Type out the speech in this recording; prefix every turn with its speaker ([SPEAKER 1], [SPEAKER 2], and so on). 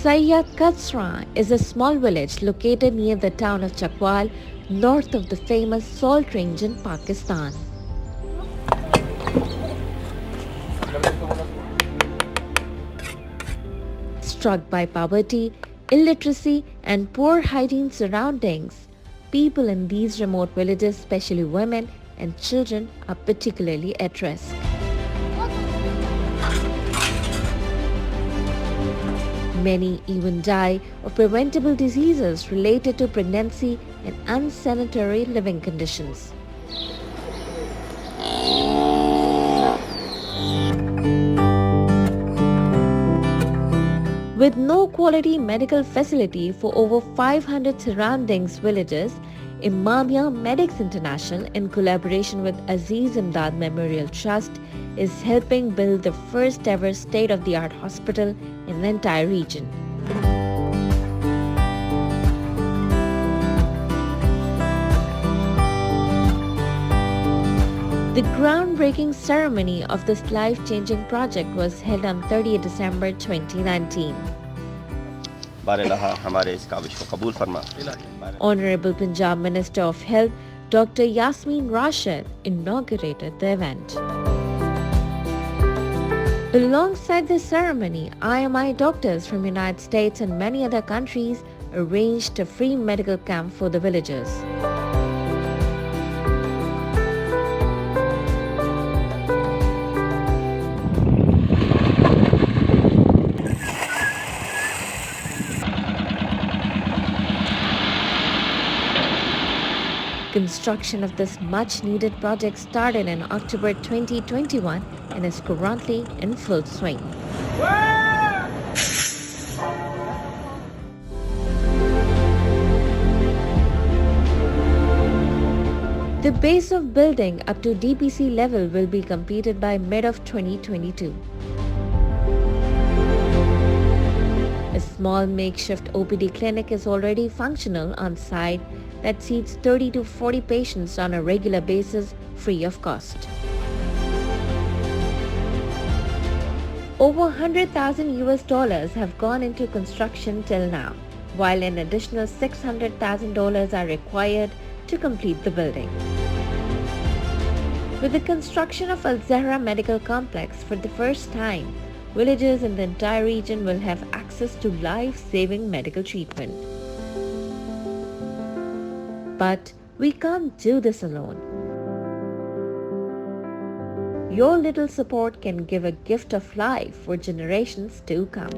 [SPEAKER 1] Syed Kasran is a small village located near the town of Chakwal, north of the famous Salt Range in Pakistan. Struck by poverty, illiteracy, and poor hygiene surroundings, people in these remote villages, especially women and children, are particularly at risk. Many even die of preventable diseases related to pregnancy and unsanitary living conditions. With no quality medical facility for over 500 surroundings villages, Imamia Medics International, in collaboration with Aziz Imdad Memorial Trust, is helping build the first ever state-of-the-art hospital in the entire region. The groundbreaking ceremony of this life-changing project was held on 30 December 2019. Honorable Punjab Minister of Health Dr. Yasmin Rashid inaugurated the event. Alongside the ceremony, IMI doctors from the United States and many other countries arranged a free medical camp for the villagers. Construction of this much-needed project started in October 2021 and is currently in full swing. The base of building up to DPC level will be completed by mid of 2022. A small makeshift OPD clinic is already functional on site that seats 30 to 40 patients on a regular basis free of cost. Over $100,000 have gone into construction till now, while an additional $600,000 are required to complete the building. With the construction of Al-Zehra Medical Complex for the first time, villagers in the entire region will have access to life-saving medical treatment. But we can't do this alone. Your little support can give a gift of life for generations to come.